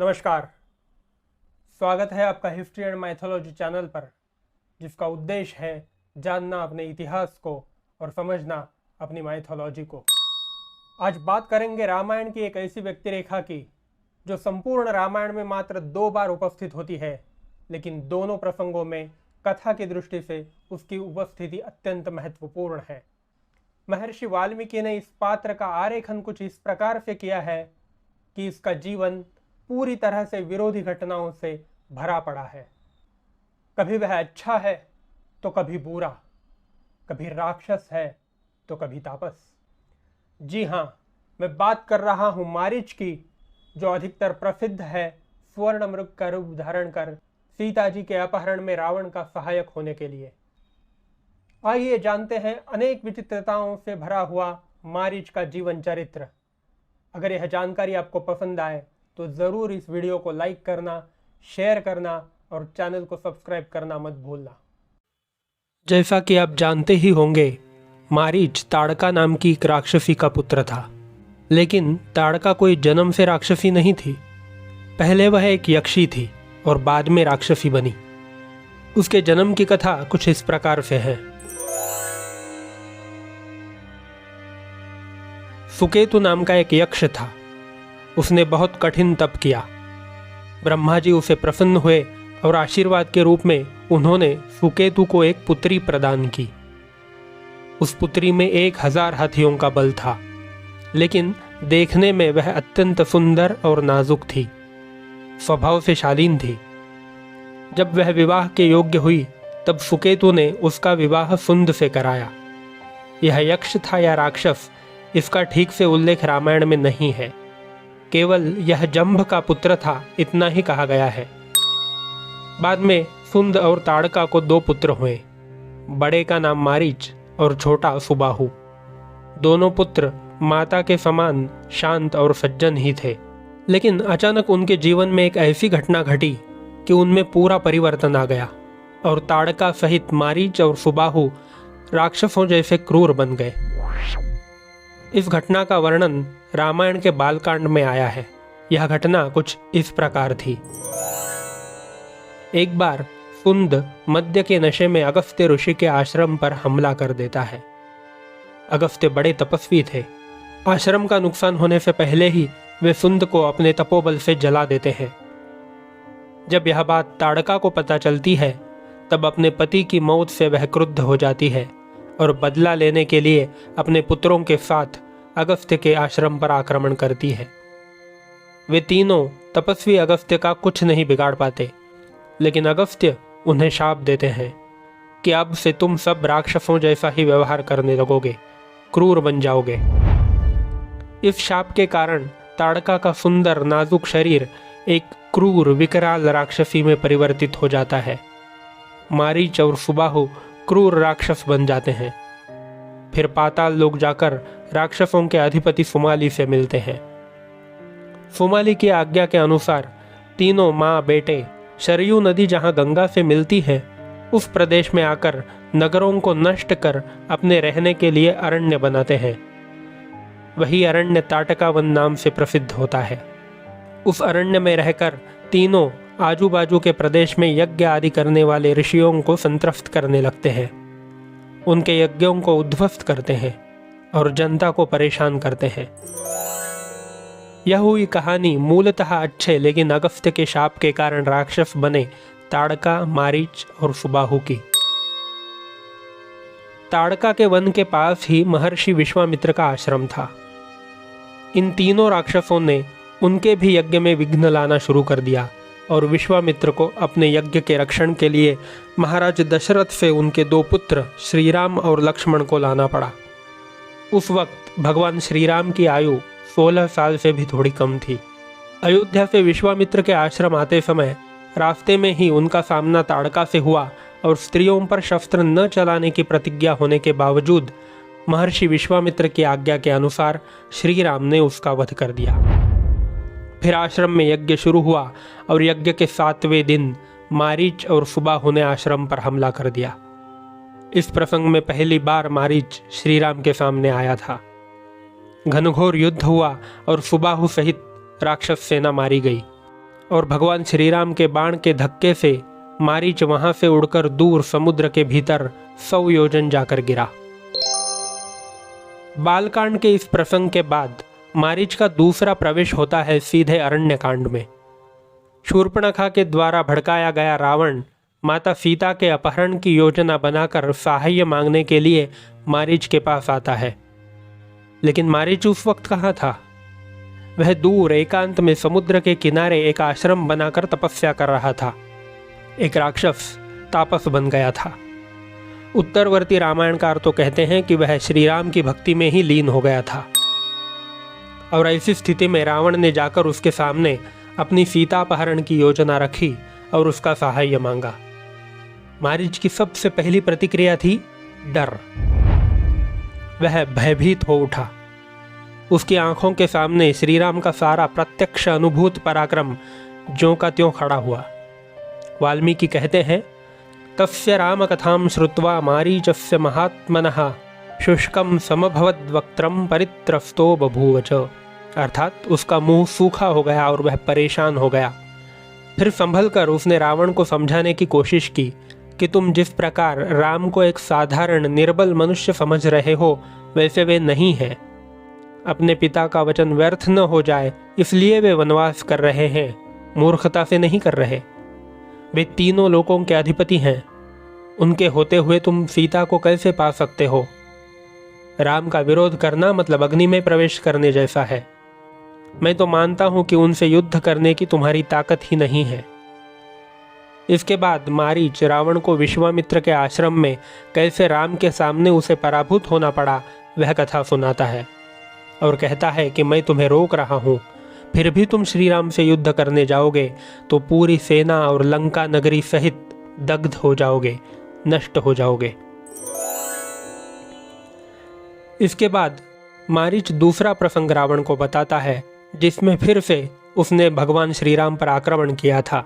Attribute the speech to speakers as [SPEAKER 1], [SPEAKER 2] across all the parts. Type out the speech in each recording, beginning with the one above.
[SPEAKER 1] नमस्कार, स्वागत है आपका हिस्ट्री एंड माइथोलॉजी चैनल पर, जिसका उद्देश्य है जानना अपने इतिहास को और समझना अपनी माइथोलॉजी को। आज बात करेंगे रामायण की एक ऐसी व्यक्ति रेखा की जो संपूर्ण रामायण में मात्र 2 बार उपस्थित होती है, लेकिन दोनों प्रसंगों में कथा की दृष्टि से उसकी उपस्थिति अत्यंत महत्वपूर्ण है। महर्षि वाल्मीकि ने इस पात्र का आरेखन कुछ इस प्रकार से किया है कि इसका जीवन पूरी तरह से विरोधी घटनाओं से भरा पड़ा है। कभी वह अच्छा है तो कभी बुरा, कभी राक्षस है तो कभी तापस। जी हाँ, मैं बात कर रहा हूँ मारीच की, जो अधिकतर प्रसिद्ध है स्वर्ण मृग का रूप धारण कर सीता जी के अपहरण में रावण का सहायक होने के लिए। आइए जानते हैं अनेक विचित्रताओं से भरा हुआ मारीच का जीवन चरित्र। अगर यह जानकारी आपको पसंद आए तो ज़रूर इस वीडियो को लाइक करना, शेयर करना और चैनल को सब्सक्राइब करना मत भूलना। जैसा कि आप जानते ही होंगे, मारीच ताड़का नाम की एक राक्षसी का पुत्र था। लेकिन ताड़का कोई जन्म से राक्षसी नहीं थी। पहले वह एक यक्षी थी और बाद में राक्षसी बनी। उसके जन्म की कथा कुछ इस प्रकार से है। सुकेतु नाम का एक यक्ष था। उसने बहुत कठिन तप किया। ब्रह्मा जी उसे प्रसन्न हुए और आशीर्वाद के रूप में उन्होंने सुकेतु को एक पुत्री प्रदान की। उस पुत्री में 1000 हाथियों का बल था, लेकिन देखने में वह अत्यंत सुंदर और नाजुक थी, स्वभाव से शालीन थी। जब वह विवाह के योग्य हुई तब सुकेतु ने उसका विवाह सुंद से कराया। यह यक्ष था या राक्षस, इसका ठीक से उल्लेख रामायण में नहीं है। केवल यह जंभ का पुत्र था, इतना ही कहा गया है। बाद में सुंद और ताड़का को 2 पुत्र हुए। बड़े का नाम मारीच और छोटा सुबाहु। दोनों पुत्र माता के समान शांत और सज्जन ही थे। लेकिन अचानक उनके जीवन में एक ऐसी घटना घटी कि उनमें पूरा परिवर्तन आ गया और ताड़का सहित मारीच और सुबाहु राक्षसों जैसे क्रूर बन गए। इस घटना का वर्णन रामायण के बालकांड में आया है। यह घटना कुछ इस प्रकार थी। एक बार सुंद मद्य के नशे में अगस्त्य ऋषि के आश्रम पर हमला कर देता है। अगस्त्य बड़े तपस्वी थे। आश्रम का नुकसान होने से पहले ही वे सुंद को अपने तपोबल से जला देते हैं। जब यह बात ताड़का को पता चलती है तब अपने पति की मौत से वह क्रुद्ध हो जाती है और बदला लेने के लिए अपने पुत्रों के साथ अगस्त्य के आश्रम पर आक्रमण करती है। वे तीनों तपस्वी अगस्त्य का कुछ नहीं बिगाड़ पाते, लेकिन अगस्त्य उन्हें शाप देते हैं कि अब से तुम सब राक्षसों जैसा ही व्यवहार करने लगोगे, क्रूर बन जाओगे। इस शाप के कारण ताड़का का सुंदर नाजुक शरीर एक क्रूर विकराल राक्षसी में परिवर्तित हो जाता है। मारीच और सुबाहु क्रूर राक्षस बन जाते हैं। फिर पाताल लोक जाकर राक्षसों के अधिपति सुमाली से मिलते हैं। सुमाली की आज्ञा के अनुसार तीनों माँ बेटे शरयू नदी जहाँ गंगा से मिलती है उस प्रदेश में आकर नगरों को नष्ट कर अपने रहने के लिए अरण्य बनाते हैं। वही अरण्य ताटकावन नाम से प्रसिद्ध होता है। उस अरण्य में रहकर तीनों आजू बाजू के प्रदेश में यज्ञ आदि करने वाले ऋषियों को संतृप्त करने लगते हैं। उनके यज्ञों को उद्ध्वस्त करते हैं और जनता को परेशान करते हैं। यह हुई कहानी मूलतः अच्छे लेकिन अगस्त्य के शाप के कारण राक्षस बने ताड़का, मारीच और सुबाहु की। ताड़का के वन के पास ही महर्षि विश्वामित्र का आश्रम था। इन तीनों राक्षसों ने उनके भी यज्ञ में विघ्न लाना शुरू कर दिया और विश्वामित्र को अपने यज्ञ के रक्षण के लिए महाराज दशरथ से उनके 2 पुत्र श्रीराम और लक्ष्मण को लाना पड़ा। उस वक्त भगवान श्रीराम की आयु 16 साल से भी थोड़ी कम थी। अयोध्या से विश्वामित्र के आश्रम आते समय रास्ते में ही उनका सामना ताड़का से हुआ और स्त्रियों पर शस्त्र न चलाने की प्रतिज्ञा होने के बावजूद महर्षि विश्वामित्र की आज्ञा के अनुसार श्रीराम ने उसका वध कर दिया। फिर आश्रम में यज्ञ शुरू हुआ और यज्ञ के 7वें दिन मारीच और सुबाहु ने आश्रम पर हमला कर दिया। इस प्रसंग में पहली बार मारीच श्रीराम के सामने आया था। घनघोर युद्ध हुआ और सुबाहु सहित राक्षस सेना मारी गई। और भगवान श्री राम के बाण के धक्के से मारीच वहां से उड़कर दूर समुद्र के भीतर 100 योजन जाकर गिरा। बालकांड के इस प्रसंग के बाद मारीच का दूसरा प्रवेश होता है सीधे अरण्यकांड में। शूर्पणखा के द्वारा भड़काया गया रावण माता सीता के अपहरण की योजना बनाकर सहाय मांगने के लिए मारीच के पास आता है। लेकिन मारीच उस वक्त कहाँ था? वह दूर एकांत में समुद्र के किनारे एक आश्रम बनाकर तपस्या कर रहा था। एक राक्षस तापस बन गया था। उत्तरवर्ती रामायणकार तो कहते हैं कि वह श्री राम की भक्ति में ही लीन हो गया था। और ऐसी स्थिति में रावण ने जाकर उसके सामने अपनी सीता अपहरण की योजना रखी और उसका सहाय मांगा। मारीच की सबसे पहली प्रतिक्रिया थी डर। वह भयभीत हो उठा। उसकी आंखों के सामने श्री राम का सारा प्रत्यक्ष अनुभूत पराक्रम ज्यों का त्यों खड़ा हुआ। वाल्मीकि कहते हैं, तस्य राम कथां श्रुत्वा मारीचस्य महात्मनः शुष्कम समभवद्वक्त्रम परित्रस्तो बभूवच। अर्थात उसका मुंह सूखा हो गया और वह परेशान हो गया। फिर संभल कर उसने रावण को समझाने की कोशिश की कि तुम जिस प्रकार राम को एक साधारण निर्बल मनुष्य समझ रहे हो वैसे वे नहीं हैं। अपने पिता का वचन व्यर्थ न हो जाए इसलिए वे वनवास कर रहे हैं, मूर्खता से नहीं कर रहे। वे तीनों लोकों के अधिपति हैं। उनके होते हुए तुम सीता को कैसे पा सकते हो? राम का विरोध करना मतलब अग्नि में प्रवेश करने जैसा है। मैं तो मानता हूं कि उनसे युद्ध करने की तुम्हारी ताकत ही नहीं है। इसके बाद मारीच रावण को विश्वामित्र के आश्रम में कैसे राम के सामने उसे पराभूत होना पड़ा वह कथा सुनाता है और कहता है कि मैं तुम्हें रोक रहा हूं, फिर भी तुम श्री राम से युद्ध करने जाओगे तो पूरी सेना और लंका नगरी सहित दग्ध हो जाओगे, नष्ट हो जाओगे। इसके बाद मारीच दूसरा प्रसंग रावण को बताता है जिसमें फिर से उसने भगवान श्री राम पर आक्रमण किया था।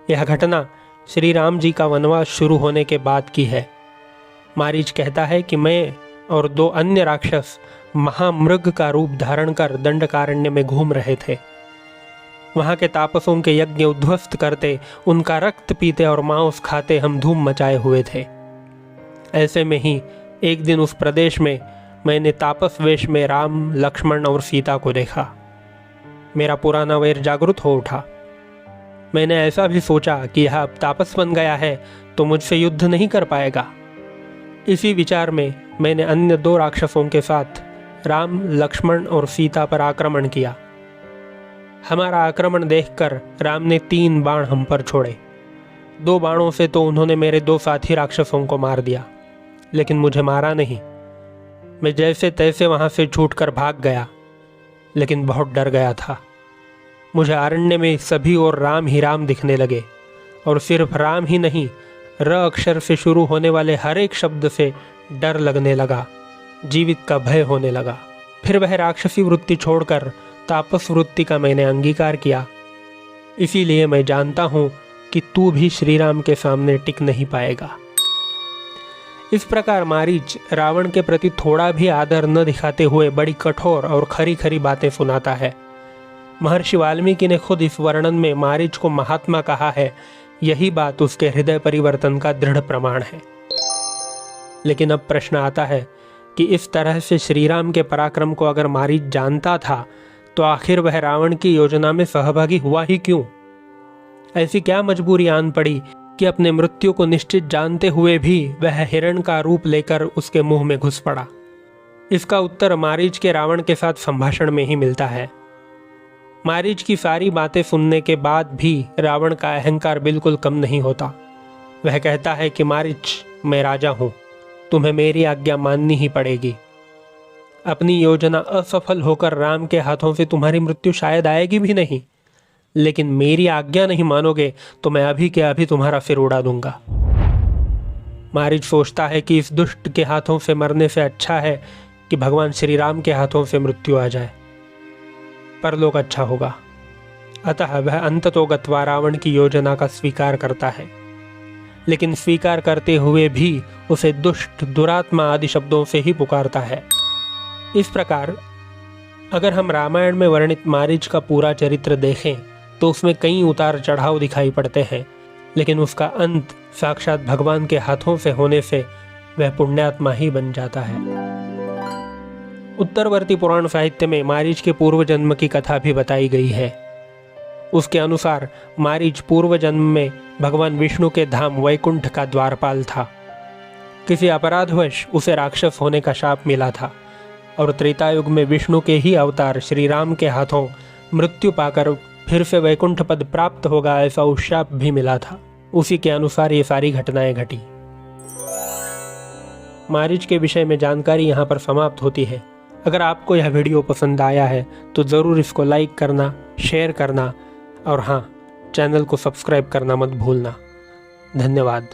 [SPEAKER 1] यह घटना श्री राम जी का वनवास शुरू होने के बाद की है। मारीच कहता है कि मैं और 2 अन्य राक्षस महामृग का रूप धारण कर दंडकारण्य में घूम रहे थे। वहां के तापसों के यज्ञ उद्ध्वस्त करते, उनका रक्त पीते और मांस खाते हम धूम मचाए हुए थे। ऐसे में ही एक दिन उस प्रदेश में मैंने तापस वेश में राम, लक्ष्मण और सीता को देखा। मेरा पुराना वैर जागृत हो उठा। मैंने ऐसा भी सोचा कि यह अब तापस बन गया है तो मुझसे युद्ध नहीं कर पाएगा। इसी विचार में मैंने अन्य 2 राक्षसों के साथ राम, लक्ष्मण और सीता पर आक्रमण किया। हमारा आक्रमण देखकर राम ने 3 बाण हम पर छोड़े। 2 बाणों से तो उन्होंने मेरे 2 साथी राक्षसों को मार दिया, लेकिन मुझे मारा नहीं। मैं जैसे तैसे वहां से छूटकर भाग गया, लेकिन बहुत डर गया था। मुझे अरण्य में सभी और राम ही राम दिखने लगे और सिर्फ राम ही नहीं, र अक्षर से शुरू होने वाले हर एक शब्द से डर लगने लगा, जीवित का भय होने लगा। फिर वह राक्षसी वृत्ति छोड़कर तापस वृत्ति का मैंने अंगीकार किया। इसीलिए मैं जानता हूं कि तू भी श्री राम के सामने टिक नहीं पाएगा। इस प्रकार मारीच रावण के प्रति थोड़ा भी आदर न दिखाते हुए बड़ी कठोर और खरी खरी बातें सुनाता है। महर्षि वाल्मीकि ने खुद इस वर्णन में मारीच को महात्मा कहा है। यही बात उसके हृदय परिवर्तन का दृढ़ प्रमाण है। लेकिन अब प्रश्न आता है कि इस तरह से श्री राम के पराक्रम को अगर मारीच जानता था तो आखिर वह रावण की योजना में सहभागी हुआ ही क्यों? ऐसी क्या मजबूरी आन पड़ी कि अपने मृत्यु को निश्चित जानते हुए भी वह हिरण का रूप लेकर उसके मुंह में घुस पड़ा? इसका उत्तर मारीच के रावण के साथ संभाषण में ही मिलता है। मारीच की सारी बातें सुनने के बाद भी रावण का अहंकार बिल्कुल कम नहीं होता। वह कहता है कि मारीच, मैं राजा हूं, तुम्हें मेरी आज्ञा माननी ही पड़ेगी। अपनी योजना असफल होकर राम के हाथों से तुम्हारी मृत्यु शायद आएगी भी नहीं, लेकिन मेरी आज्ञा नहीं मानोगे तो मैं अभी के अभी तुम्हारा सिर उड़ा दूंगा। मारीच सोचता है कि इस दुष्ट के हाथों से मरने से अच्छा है कि भगवान श्री राम के हाथों से मृत्यु आ जाए, परलोक अच्छा होगा। अतः वह अंततोगत्वा रावण की योजना का स्वीकार करता है, लेकिन स्वीकार करते हुए भी उसे दुष्ट, दुरात्मा आदि शब्दों से ही पुकारता है। इस प्रकार अगर हम रामायण में वर्णित मारीच का पूरा चरित्र देखें तो उसमें कई उतार चढ़ाव दिखाई पड़ते हैं, लेकिन उसका अंत साक्षात भगवान के हाथों से होने से वह पुण्यात्मा ही बन जाता है। उत्तरवर्ती पुराण साहित्य में मारीच के पूर्व जन्म की कथा भी बताई गई है। उसके अनुसार मारीच पूर्व जन्म में भगवान विष्णु के धाम वैकुंठ का द्वारपाल था। किसी अपराधवश उसे राक्षस होने का शाप मिला था और त्रेतायुग में विष्णु के ही अवतार श्री राम के हाथों मृत्यु पाकर फिर से वैकुंठ पद प्राप्त होगा, ऐसा उशाप भी मिला था। उसी के अनुसार ये सारी घटनाएं घटी। मारीच के विषय में जानकारी यहाँ पर समाप्त होती है। अगर आपको यह वीडियो पसंद आया है तो ज़रूर इसको लाइक करना, शेयर करना और हाँ, चैनल को सब्सक्राइब करना मत भूलना। धन्यवाद।